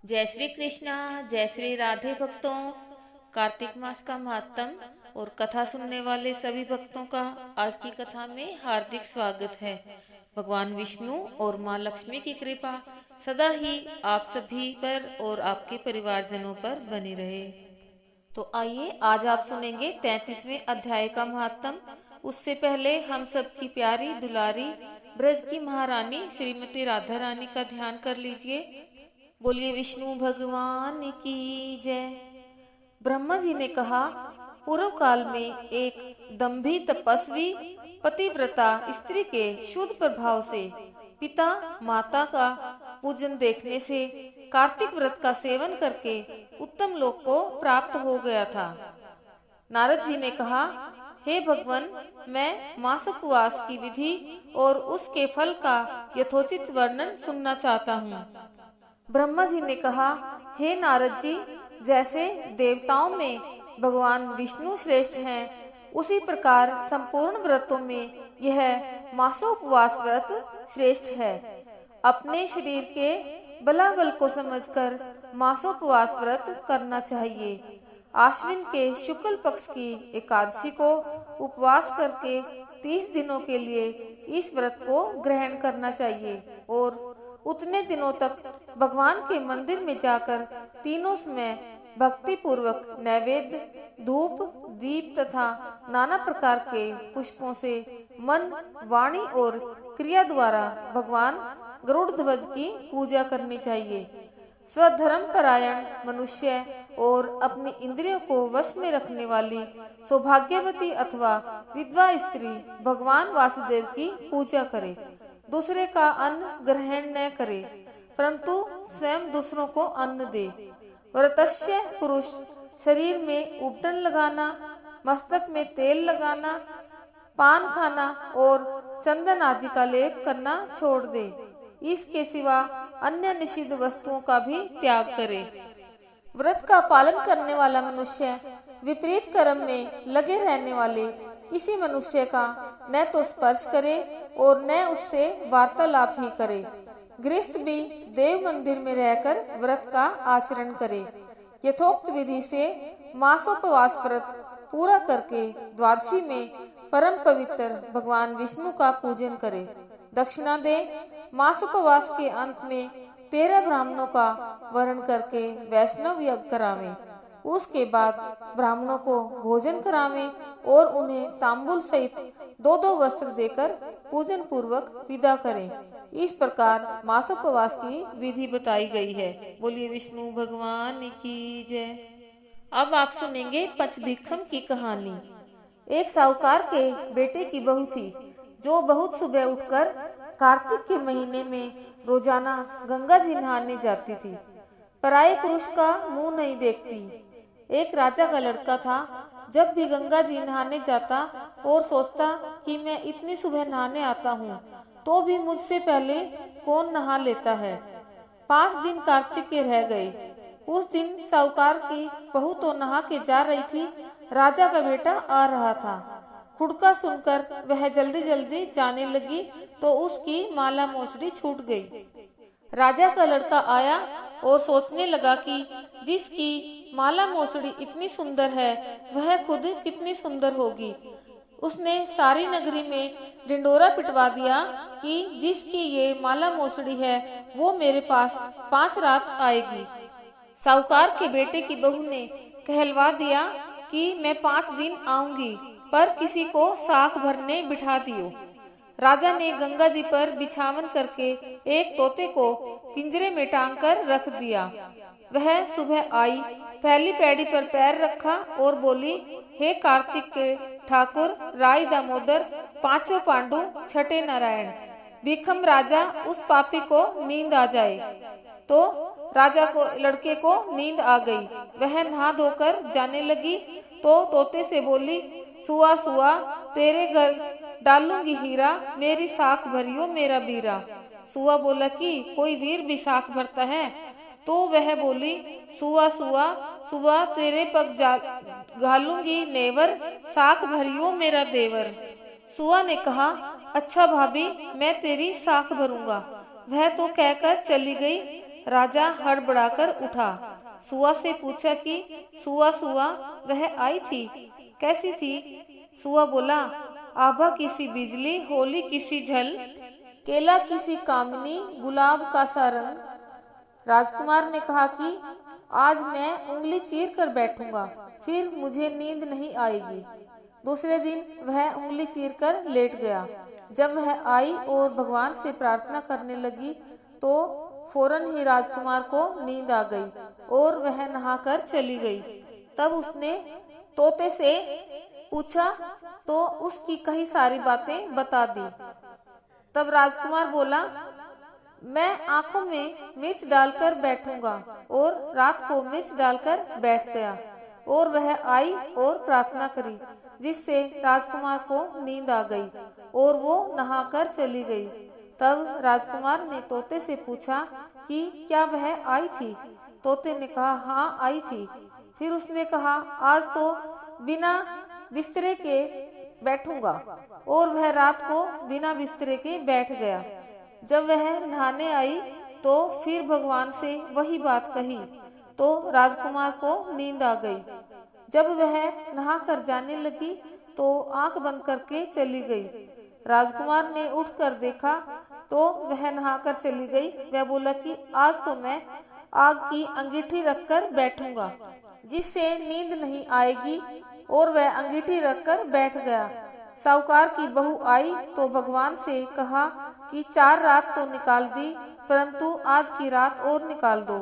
जय श्री कृष्णा। जय श्री राधे भक्तों। कार्तिक मास का महात्म और कथा सुनने वाले सभी भक्तों का आज की कथा में हार्दिक स्वागत है। भगवान विष्णु और माँ लक्ष्मी की कृपा सदा ही आप सभी पर और आपके परिवारजनों पर बनी रहे। तो आइए आज आप सुनेंगे 33वें अध्याय का महात्म। उससे पहले हम सबकी प्यारी दुलारी ब्रज की महारानी श्रीमती राधा रानी का ध्यान कर लीजिए। बोलिए विष्णु भगवान की जय। ब्रह्मा जी ने कहा, पूर्व काल में एक दंभी तपस्वी पतिव्रता स्त्री के शुद्ध प्रभाव से पिता माता का पूजन देखने से कार्तिक व्रत का सेवन करके उत्तम लोक को प्राप्त हो गया था। नारद जी ने कहा, हे भगवान, मैं मास उपवास की विधि और उसके फल का यथोचित वर्णन सुनना चाहता हूँ। ब्रह्मा जी ने कहा, हे नारद जी, जैसे देवताओं में भगवान विष्णु श्रेष्ठ हैं, उसी प्रकार संपूर्ण व्रतों में यह मासोपवास व्रत श्रेष्ठ है। अपने शरीर के बलाबल को समझकर मासोपवास व्रत करना चाहिए। आश्विन के शुक्ल पक्ष की एकादशी को उपवास करके 30 दिनों के लिए इस व्रत को ग्रहण करना चाहिए और उतने दिनों तक भगवान के मंदिर में जाकर तीनों समय भक्ति पूर्वक नैवेद्य, धूप, दीप तथा नाना प्रकार के पुष्पों से मन, वाणी और क्रिया द्वारा भगवान गरुड़ ध्वज की पूजा करनी चाहिए। स्वधर्म परायण मनुष्य और अपनी इंद्रियों को वश में रखने वाली सौभाग्यवती अथवा विधवा स्त्री भगवान वासुदेव की पूजा करे। दूसरे का अन्न ग्रहण न करे, परंतु स्वयं दूसरों को अन्न दे। व्रतस्य पुरुष शरीर में उपटन लगाना, मस्तक में तेल लगाना, पान खाना और चंदन आदि का लेप करना छोड़ दे। इसके सिवा अन्य निषिद्ध वस्तुओं का भी त्याग करे। व्रत का पालन करने वाला मनुष्य विपरीत कर्म में लगे रहने वाले किसी मनुष्य का न तो स्पर्श करे और न उससे वार्तालाप ही करे। गृहस्थ भी देव मंदिर में रहकर व्रत का आचरण करे। यथोक्त विधि से मासोपवास व्रत पूरा करके द्वादशी में परम पवित्र भगवान विष्णु का पूजन करे। दक्षिणा दे। मासोपवास के अंत में 13 ब्राह्मणों का वर्ण करके वैष्णव यज्ञ करावे। उसके बाद ब्राह्मणों को भोजन करावे और उन्हें तांबूल सहित 2-2 वस्त्र देकर पूजन पूर्वक विदा करें। इस प्रकार मासोपवास की विधि बताई गई है। बोलिए विष्णु भगवान की जय। अब आप सुनेंगे पंचभिक्षम की कहानी। एक साहूकार के बेटे की बहू थी जो बहुत सुबह उठकर कार्तिक के महीने में रोजाना गंगा जी नहाने जाती थी। पराये पुरुष का मुंह नहीं देखती। एक राजा का लड़का था। जब भी गंगा जी नहाने जाता और सोचता कि मैं इतनी सुबह नहाने आता हूँ तो भी मुझसे पहले कौन नहा लेता है। 5 दिन कार्तिक के रह गए। उस दिन साहूकार की बहू तो नहा के जा रही थी, राजा का बेटा आ रहा था। खुड़का सुनकर वह जल्दी जल्दी जाने लगी तो उसकी माला मोचड़ी छूट गई। राजा का लड़का आया और सोचने लगा कि जिसकी माला मोचड़ी इतनी सुंदर है वह खुद कितनी सुंदर होगी। उसने सारी नगरी में ढिंडोरा पिटवा दिया कि जिसकी ये माला मोचड़ी है वो मेरे पास 5 रात आएगी। साहूकार के बेटे की बहू ने कहलवा दिया कि मैं 5 दिन आऊंगी, पर किसी को साख भरने बिठा दियो। राजा ने गंगा जी पर बिछावन करके एक तोते को पिंजरे में टांग कर रख दिया। वह सुबह आई, पहली पैड़ी पर पैर रखा और बोली, हे कार्तिक के ठाकुर, राय दामोदर, 5 पांडु, छठे नारायण, भीखम राजा उस पापी को नींद आ जाए। तो राजा को लड़के को नींद आ गई। वह नहा धोकर जाने लगी तो तोते से बोली, सुआ सुआ तेरे घर डालूंगी हीरा, मेरी साख भरियो मेरा बीरा। सुआ बोला कि कोई वीर भी साख भरता है। तो वह बोली, सुआ सुआ सुआ तेरे पग घालूंगी नेवर, साख भरियो मेरा देवर। सुआ ने कहा, अच्छा भाभी, मैं तेरी साख भरूंगा। वह तो कहकर चली गई। राजा हड़बड़ाकर उठा। सुआ से पूछा कि सुआ सुआ वह आई थी, कैसी थी? सुआ बोला, आभा किसी बिजली, होली किसी झल, केला किसी कामिनी, गुलाब का सा रंग। राजकुमार ने कहा कि आज मैं उंगली चीर कर बैठूंगा, फिर मुझे नींद नहीं आएगी। दूसरे दिन वह उंगली चीर कर लेट गया। जब वह आई और भगवान से प्रार्थना करने लगी तो फौरन ही राजकुमार को नींद आ गई और वह नहाकर चली गई। तब उसने तोते से पूछा तो उसकी कई सारी बातें बता दी। तब राजकुमार बोला, मैं आंखों में मिर्च डालकर बैठूंगा, और रात को मिर्च डालकर बैठ गया और वह आई और प्रार्थना करी, जिससे राजकुमार को नींद आ गई और वो नहाकर चली गई। तब राजकुमार ने तोते से पूछा कि क्या वह आई थी? तोते ने कहा, हाँ आई थी। फिर उसने कहा, आज तो बिना बिस्तरे के बैठूंगा, और वह रात को बिना बिस्तरे के बैठ गया। जब वह नहाने आई तो फिर भगवान से वही बात कही तो राजकुमार को नींद आ गई। जब वह नहाकर जाने लगी तो आंख बंद करके चली गई। राजकुमार ने उठकर देखा तो वह नहाकर चली गई। वह बोला कि आज तो मैं आग की अंगीठी रखकर बैठूंगा, जिससे नींद नहीं आएगी, और वह अंगीठी रखकर बैठ गया। साहूकार की बहू आई तो भगवान से कहा कि 4 रात तो निकाल दी, परंतु आज की रात और निकाल दो।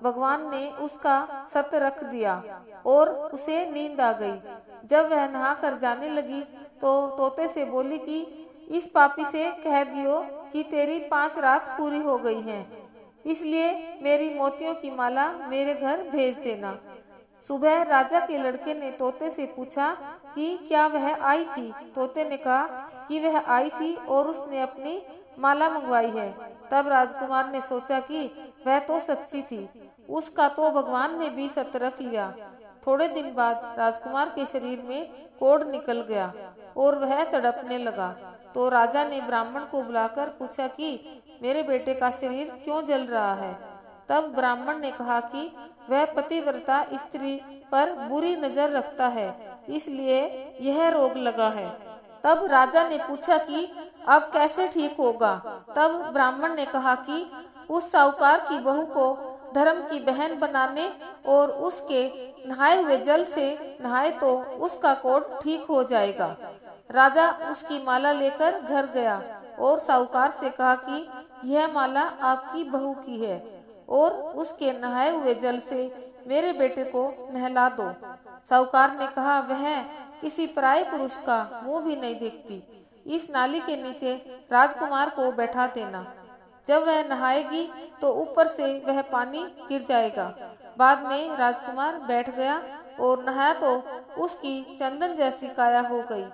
भगवान ने उसका सत रख दिया और उसे नींद आ गई। जब वह नहाकर जाने लगी तो तोते से बोली कि इस पापी से कह दियो कि तेरी 5 रात पूरी हो गई हैं, इसलिए मेरी मोतियों की माला मेरे घर भेज देना। सुबह राजा के लड़के ने तोते से पूछा कि क्या वह आई थी? तोते ने कहा कि वह आई थी और उसने अपनी माला मंगवाई है। तब राजकुमार ने सोचा कि वह तो सच्ची थी, उसका तो भगवान ने भी सत रख लिया। थोड़े दिन बाद राजकुमार के शरीर में कोढ़ निकल गया और वह तड़पने लगा। तो राजा ने ब्राह्मण को बुलाकर पूछा कि मेरे बेटे का शरीर क्यों जल रहा है? तब ब्राह्मण ने कहा कि वह पतिव्रता स्त्री पर बुरी नजर रखता है, इसलिए यह रोग लगा है। तब राजा ने पूछा कि अब कैसे ठीक होगा? तब ब्राह्मण ने कहा कि उस साहूकार की बहू को धर्म की बहन बनाने और उसके नहाए हुए जल से नहाए तो उसका कोढ़ ठीक हो जाएगा। राजा उसकी माला लेकर घर गया और साहूकार से कहा कि यह माला आपकी बहू की है और उसके नहाए हुए जल से मेरे बेटे को नहला दो। साहूकार ने कहा, वह किसी पराये पुरुष का मुंह भी नहीं देखती। इस नाली के नीचे राजकुमार को बैठा देना। जब वह नहाएगी तो ऊपर से वह पानी गिर जाएगा। बाद में राजकुमार बैठ गया और नहाया तो उसकी चंदन जैसी काया हो गई।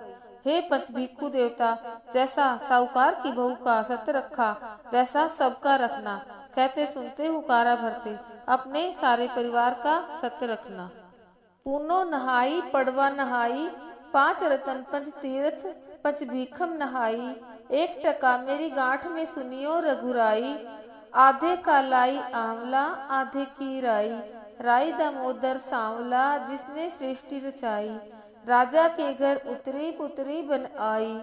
हे पंचभिक्षु देवता, जैसा साहूकार की बहू का सत रखा वैसा सबका रखना। कहते सुनते हुकारा भरते, अपने सारे परिवार का सत रखना। पूनो नहाई पड़वा नहाई, 5 रतन 5 तीर्थ 5 भीखम नहाई। 1 टका मेरी गांठ में सुनियो रघुराई, आधे का लाई आंवला आधे की राई। राई दामोदर सांवला जिसने सृष्टि रचाई, राजा के घर उतरी पुतरी बन आई।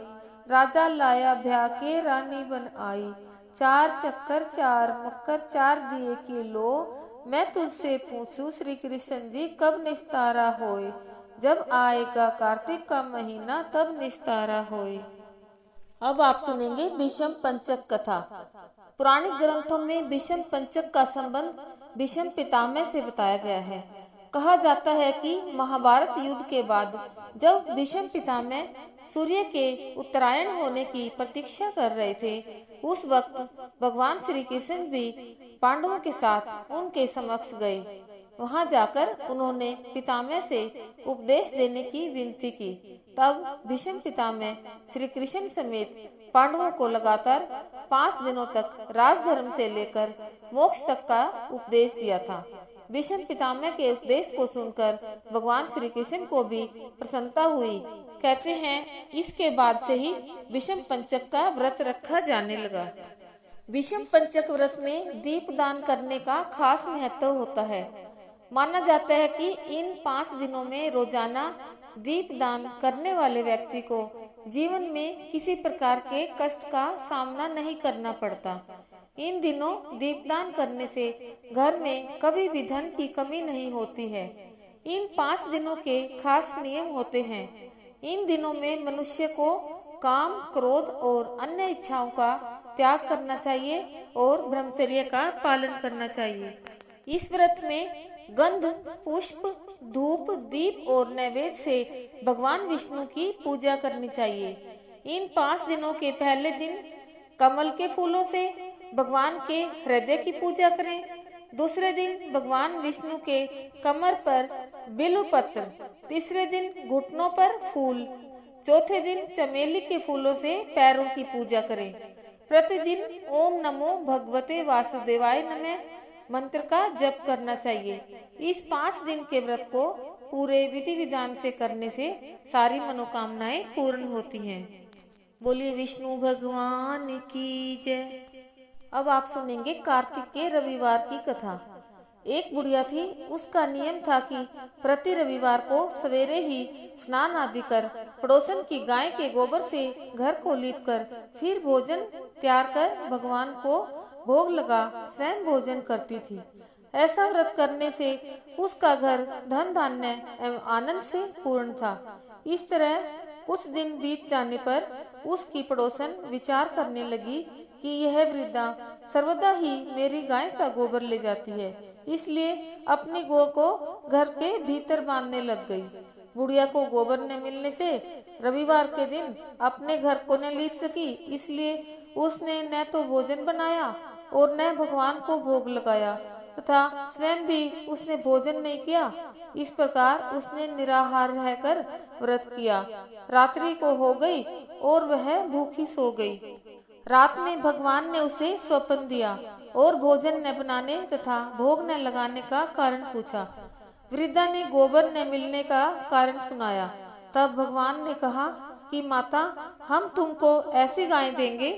राजा लाया ब्याह के रानी बन आई, 4 चक्कर 4 मक्कर 4 दिए के लो। मैं तुझसे पूछूं श्री कृष्ण जी कब निस्तारा होए, जब आएगा कार्तिक का महीना तब निस्तारा होए। अब आप सुनेंगे भीष्म पंचक कथा। पुराणिक ग्रंथों में भीष्म पंचक का संबंध भीष्म पितामह से बताया गया है। कहा जाता है कि महाभारत युद्ध के बाद जब भीष्म पितामह सूर्य के उत्तरायण होने की प्रतीक्षा कर रहे थे, उस वक्त भगवान श्री कृष्ण भी पांडवों के साथ उनके समक्ष गए। वहां जाकर उन्होंने पितामह से उपदेश देने की विनती की। तब भीष्म पितामह श्री कृष्ण समेत पांडवों को लगातार 5 दिनों तक राजधर्म से लेकर मोक्ष तक का उपदेश दिया था। भीष्म पितामह के उपदेश को सुनकर भगवान श्री कृष्ण को भी प्रसन्नता हुई। कहते हैं इसके बाद से ही भीष्म पंचक का व्रत रखा जाने लगा। विषम पंचक व्रत में दीप दान करने का खास महत्व होता है। माना जाता है कि इन 5 दिनों में रोजाना दीप दान करने वाले व्यक्ति को जीवन में किसी प्रकार के कष्ट का सामना नहीं करना पड़ता। इन दिनों दीपदान करने से घर में कभी भी धन की कमी नहीं होती है। इन 5 दिनों के खास नियम होते हैं। इन दिनों में मनुष्य को काम, क्रोध और अन्य इच्छाओं का त्याग करना चाहिए और ब्रह्मचर्य का पालन करना चाहिए। इस व्रत में गंध, पुष्प, धूप, दीप और नैवेद्य से भगवान विष्णु की पूजा करनी चाहिए। इन 5 दिनों के पहले दिन कमल के फूलों से भगवान के हृदय की पूजा करें। दूसरे दिन भगवान विष्णु के कमर पर बिल्व पत्र, तीसरे दिन घुटनों पर फूल, चौथे दिन चमेली के फूलों से पैरों की पूजा करें। प्रतिदिन ओम नमो भगवते वासुदेवाय नमः मंत्र का जप करना चाहिए। इस 5 दिन के व्रत को पूरे विधि विधान से करने से सारी मनोकामनाएं पूर्ण होती हैं। बोलिए विष्णु भगवान की जय। अब आप सुनेंगे कार्तिक के रविवार की कथा। एक बुढ़िया थी, उसका नियम था कि प्रति रविवार को सवेरे ही स्नान आदि कर पड़ोसन की गाय के गोबर से घर को लीपकर फिर भोजन तैयार कर भगवान को भोग लगा स्वयं भोजन करती थी। ऐसा व्रत करने से उसका घर धन धान्य एवं आनंद से पूर्ण था। इस तरह कुछ दिन बीत जाने पर उसकी पड़ोसन विचार करने लगी कि यह वृद्धा सर्वदा ही मेरी गाय का गोबर ले जाती है, इसलिए अपनी गौ को घर के भीतर बांधने लग गई। बुढ़िया को गोबर न मिलने से रविवार के दिन अपने घर को न लीप सकी, इसलिए उसने न तो भोजन बनाया और न भगवान को भोग लगाया तथा स्वयं भी उसने भोजन नहीं किया। इस प्रकार उसने निराहार रहकर व्रत किया। रात्रि को हो गई और वह भूखी सो गई। रात में भगवान ने उसे स्वप्न दिया और भोजन न बनाने तथा भोग न लगाने का कारण पूछा। वृद्धा ने गोबर न मिलने का कारण सुनाया। तब भगवान ने कहा कि माता, हम तुमको ऐसी गाय देंगे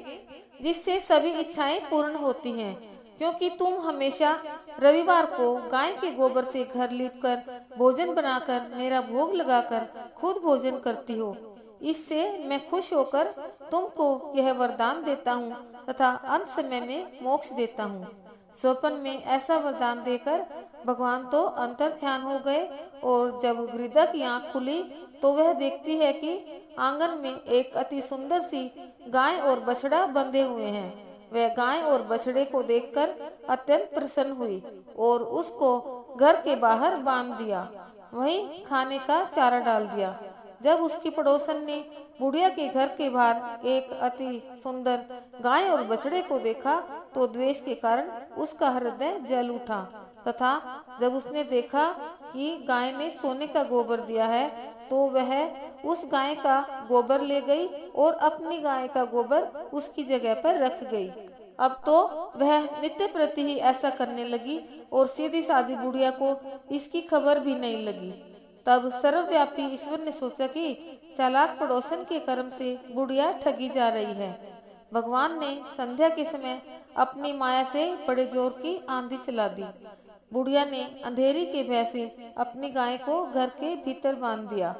जिससे सभी इच्छाएं पूर्ण होती हैं, क्योंकि तुम हमेशा रविवार को गाय के गोबर से घर लीपकर भोजन बनाकर मेरा भोग लगाकर खुद भोजन करती हो। इससे मैं खुश होकर तुमको यह वरदान देता हूँ तथा अंत समय में मोक्ष देता हूँ। स्वप्न में ऐसा वरदान देकर भगवान तो अंतर ध्यान हो गए और जब वृद्धा की आंख खुली तो वह देखती है कि आंगन में एक अति सुंदर सी गाय और बछड़ा बंधे हुए हैं। वह गाय और बछड़े को देखकर अत्यंत प्रसन्न हुई और उसको घर के बाहर बांध दिया, वहीं खाने का चारा डाल दिया। जब उसकी पड़ोसन ने बुढ़िया के घर के बाहर एक अति सुंदर गाय और बछड़े को देखा तो द्वेष के कारण उसका हृदय जल उठा तथा जब उसने देखा कि गाय ने सोने का गोबर दिया है तो वह उस गाय का गोबर ले गई और अपनी गाय का गोबर उसकी जगह पर रख गई। अब तो वह नित्य प्रति ही ऐसा करने लगी और सीधी सादी बुढ़िया को इसकी खबर भी नहीं लगी। तब सर्वव्यापी ईश्वर ने सोचा कि चालाक पड़ोसन के कर्म से बुढ़िया ठगी जा रही है। भगवान ने संध्या के समय अपनी माया से बड़े जोर की आंधी चला दी। बुढ़िया ने अंधेरी के भय से अपनी गाय को घर के भीतर बांध दिया।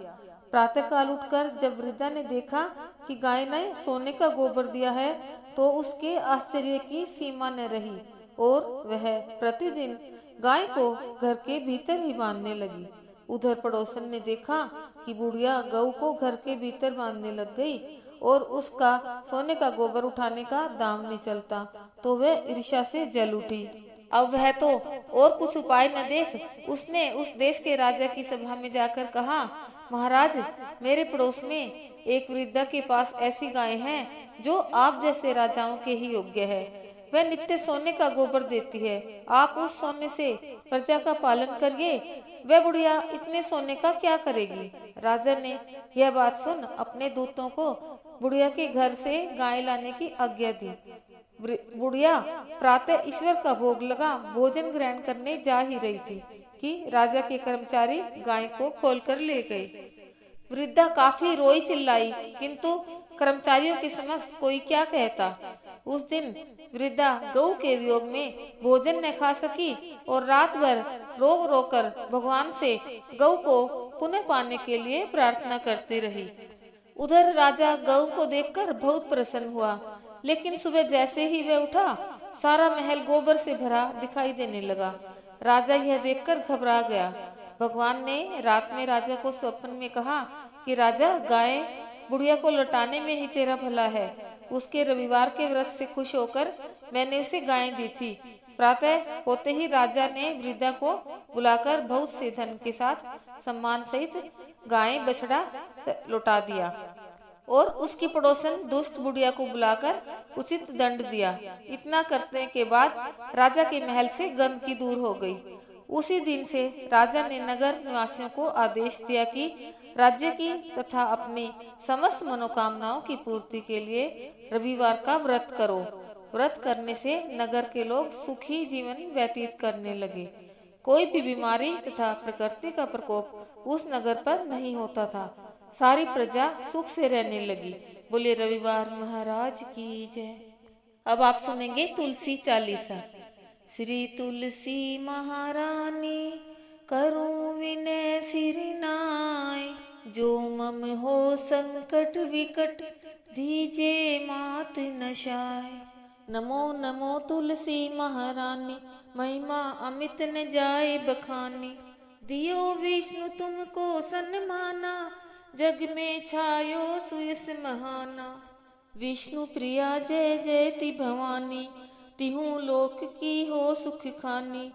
प्रातःकाल उठकर जब वृद्धा ने देखा कि गाय ने सोने का गोबर दिया है तो उसके आश्चर्य की सीमा न रही और वह प्रतिदिन गाय को घर के भीतर ही बांधने लगी। उधर पड़ोसन ने देखा कि बुढ़िया गऊ को घर के भीतर बांधने लग गई और उसका सोने का गोबर उठाने का दाम नहीं चलता तो वह ईर्ष्या से जल उठी। अब वह तो और कुछ उपाय न देख उसने उस देश के राजा की सभा में जाकर कहा, महाराज, मेरे पड़ोस में एक वृद्धा के पास ऐसी गाय है जो आप जैसे राजाओं के ही योग्य है। वह नित्य सोने का गोबर देती है। आप उस सोने से प्रजा का पालन करिए। वह बुढ़िया इतने सोने का क्या करेगी? राजा ने यह बात सुन अपने दूतों को बुढ़िया के घर से गाय लाने की आज्ञा दी। बुढ़िया प्रातः ईश्वर का भोग लगा भोजन ग्रहण करने जा ही रही थी कि राजा के कर्मचारी गाय को खोलकर ले गए। वृद्धा काफी रोई चिल्लाई, किंतु कर्मचारियों के समक्ष कोई क्या कहता। उस दिन वृद्धा गऊ के वियोग में भोजन न खा सकी और रात भर रो रो कर भगवान से गऊ को पुनः पाने के लिए प्रार्थना करती रही। उधर राजा गऊ को देखकर बहुत प्रसन्न हुआ, लेकिन सुबह जैसे ही वह उठा, सारा महल गोबर से भरा दिखाई देने लगा। राजा यह देखकर घबरा गया। भगवान ने रात में राजा को स्वप्न में कहा कि राजा, गाय बुढ़िया को लौटाने में ही तेरा भला है। उसके रविवार के व्रत से खुश होकर मैंने उसे गाय दी थी। प्रातः होते ही राजा ने वृद्धा को बुलाकर बहुत से धन के साथ सम्मान सहित गाय बछड़ा लौटा दिया और उसकी पड़ोसन दुष्ट बुढ़िया को बुलाकर उचित दंड दिया। इतना करने के बाद राजा के महल से गंदगी दूर हो गई। उसी दिन से राजा ने नगर निवासियों को आदेश दिया कि राज्य की तथा अपनी समस्त मनोकामनाओं की पूर्ति के लिए रविवार का व्रत करो। व्रत करने से नगर के लोग सुखी जीवन व्यतीत करने लगे। कोई भी बीमारी तथा प्रकृति का प्रकोप उस नगर पर नहीं होता था। सारी प्रजा सुख से रहने लगी। बोले रविवार महाराज की जय। अब आप सुनेंगे तुलसी चालीसा। श्री तुलसी महारानी करूं विनय सिर नाय, जो मम हो संकट विकट दीजे मात नशाय। नमो नमो तुलसी महारानी, महिमा अमित न जाए बखानी। दियो विष्णु तुमको सन्माना, जग में छायो सुयस महाना। विष्णु प्रिया जय जयति भवानी, तिहु लोक की हो सुख खानी।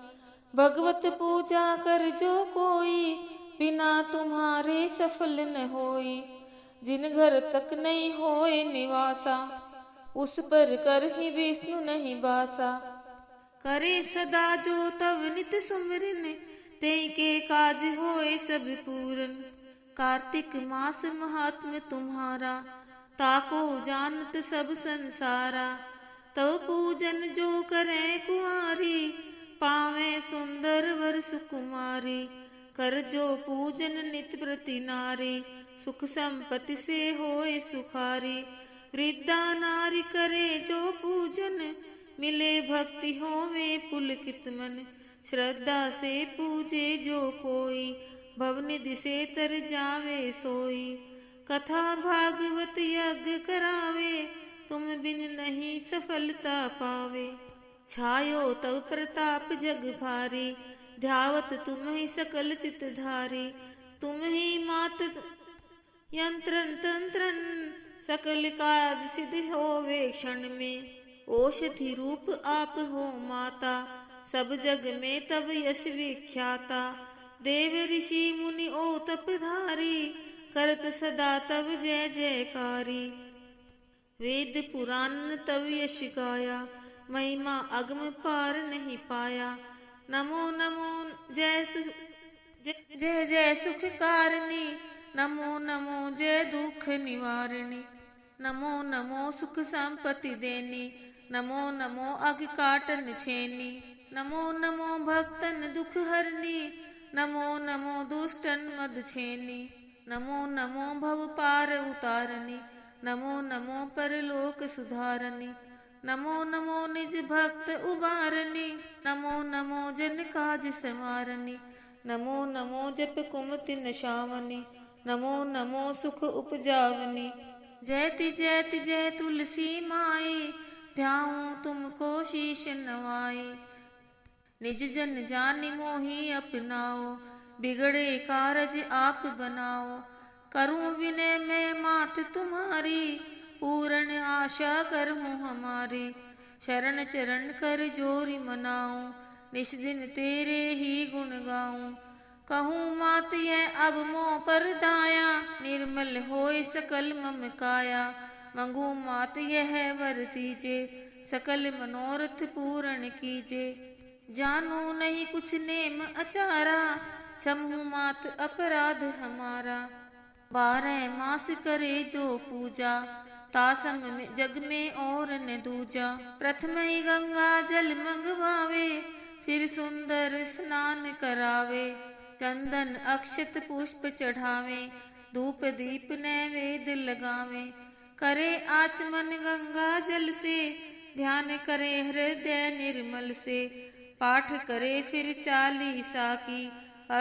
भगवत पूजा कर जो कोई, बिना तुम्हारे सफल न होई। जिन घर तक नहीं होए निवासा, उस पर कर ही विष्णु नहीं बासा। करे सदा जो तब नित सुमिरन, ते के काज होए सब पूरन। कार्तिक मास महात्म तुम्हारा, ताको जानत सब संसारा। तब पूजन जो करे कुंवारी, पावे सुंदर वर सुकुमारी। कर जो पूजन नित प्रति नारी, सुख संपत्ति से होए सुखारी। वृद्धा नारी करे जो पूजन, मिले भक्ति होवे पुलकित मन। श्रद्धा से पूजे जो कोई, भवनिधि से तर जावे सोई। कथा भागवत यज्ञ करावे, तुम बिन नहीं सफलता पावे। छायो तव प्रताप जग भारी, ध्यावत तुम ही सकल चित धारी। तुम ही मात यंत्रन तंत्रन, सकल काज सिद्ध होवे क्षण में। औषधि रूप आप हो माता, सब जग में तब यश विख्याता। देव ऋषि मुनि ओ तपधारी, करत सदा तब जय जयकारी। वेद पुराण तब यश गाया, महिमा अगम पार नहीं पाया। नमो नमो जय जय जय सुख कारणी, नमो नमो जय दुख निवारणी। नमो नमो सुख संपत्ति देनी, नमो नमो अग काटन छेनी। नमो नमो भक्तन दुख हरनी, नमो नमो दुष्टन मद छेनी। नमो नमो भव पार उतारनी, नमो नमो परलोक सुधारनी। नमो नमो निज भक्त उबारनी, नमो नमो जन काज संवारनी। नमो नमो जप कुमति नशावनी, नमो नमो सुख उपजावनी। जयति जयति जय तुलसी माई, ध्याऊं तुमको शीश नवाई। निज जन जानि मोहि अपनाओ, बिगड़े कारज आप बनाओ। करूं विनय मैं मात तुम्हारी, पूर्ण आशा करहूं हमारी। शरण चरण कर जोरी मनाऊं, निस दिन तेरे ही गुण गाऊं। कहूँ मात यह अब मोह पर दाया, निर्मल होए सकल मम काया। मंगू मात यह वर दीजे, सकल मनोरथ पूर्ण कीजे। जानू नहीं कुछ नेम अचारा, क्षमहु मात अपराध हमारा। 12 मास करे जो पूजा, तासम में जग में और न दूजा। प्रथम ही गंगा जल मंगवावे, फिर सुंदर स्नान करावे। चंदन अक्षत पुष्प चढ़ावे, धूप दीप नैवेद्य लगावे। करे आचमन गंगा जल से, ध्यान करे हृदय निर्मल से, पाठ करे फिर चालीसा की,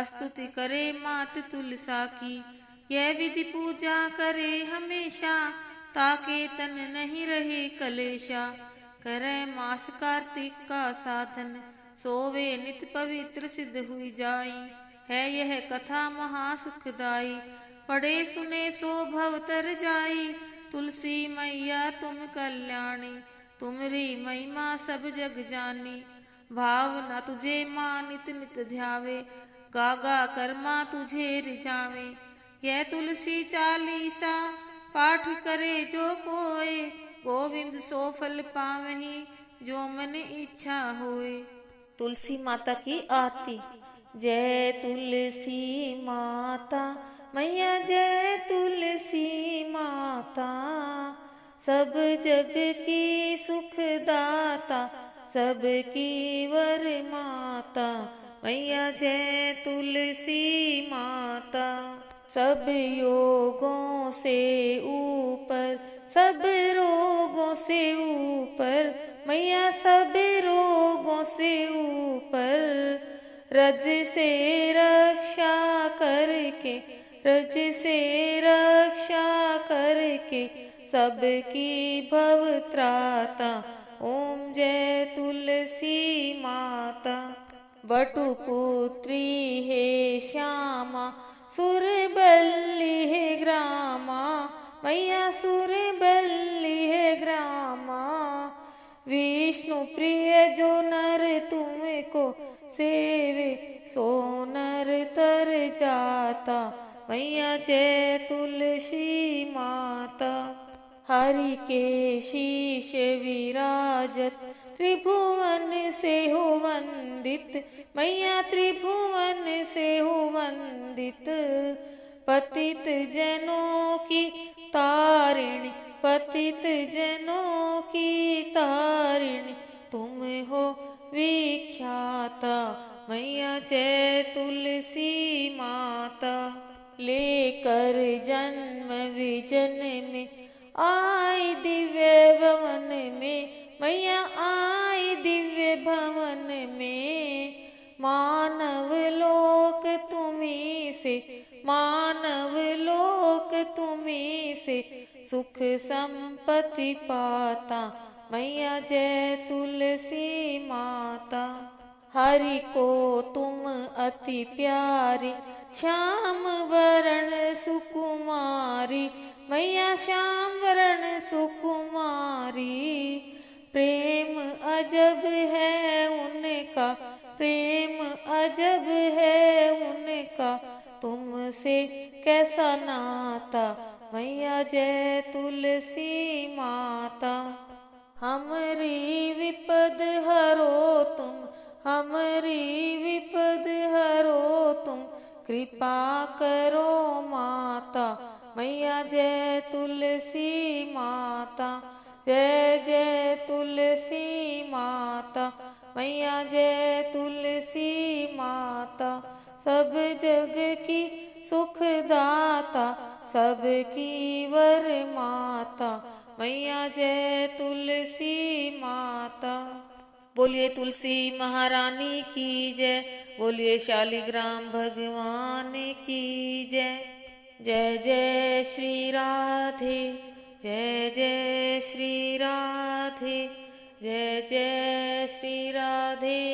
स्तुति करे मात तुलसा की। यह विधि पूजा करे हमेशा, ताके तन नहीं रहे कलेशा। करे मास कार्तिक का साधन, सोवे नित पवित्र सिद्ध हुई जाई। है यह कथा महासुखदाई, पढ़े सुने सो भव तर जाई। तुलसी मैया तुम कल्याणी, तुमरी महिमा सब जग जानी। भावना तुझे माँ नित नित ध्यावे, गागा कर्मा तुझे रिझावे। यह तुलसी चालीसा पाठ करे जो कोय, गोविंद सो फल पावहीं जो मन इच्छा होए। तुलसी माता की आरती। जय तुलसी माता मैया, जय तुलसी माता, सब जग की सुखदाता, सबकी वर माता मैया जय तुलसी माता। सब योगों से ऊपर, सब रोगों से ऊपर मैया, सब रोगों से ऊपर, रज से रक्षा करके, रज से रक्षा करके, सबकी भव त्राता। ओम जय तुलसी माता। वटुपुत्री हे श्यामा, सुरबल्ली है ग्रामा मैया, सुरबल्ली है ग्रामा। विष्णु प्रिय जो नर तुमको सेवे, सो नर तर जाता मैया जय तुलसी माता। हरि के शीश विराजत, त्रिभुवन से हो वंदित मैया, त्रिभुवन से हो वंदित। पतित जनों की तारिणी, पतित जनों की तारिणी, तुम हो विख्याता मैया जय तुलसी माता। लेकर जन्म विजन में आई दिव्य भवन में मैया, आई दिव्य भवन में। मानव लोक तुम्हीं से, मानव लोक तुम्हीं से, सुख संपत्ति पाता मैया जय तुलसी माता। हरि को तुम अति प्यारी, श्याम वरण सुकुमारी मैया, श्याम वरण सुकुमारी। प्रेम अजब है उनका, प्रेम अजब है उनका, तुमसे कैसा नाता मैया जय तुलसी माता। हमरी विपद हरो तुम, हमरी विपद हरो तुम, कृपा करो माता मैया जय तुलसी माता। जय जय तुलसी माता मैया जय तुलसी माता। सब जग की सुखदाता, सबकी वर माता मैया जय तुलसी माता। बोलिए तुलसी महारानी की जय, बोलिए शालिग्राम भगवान की जय। जय जय श्री राधे, जय जय श्री राधे, जय जय श्री राधे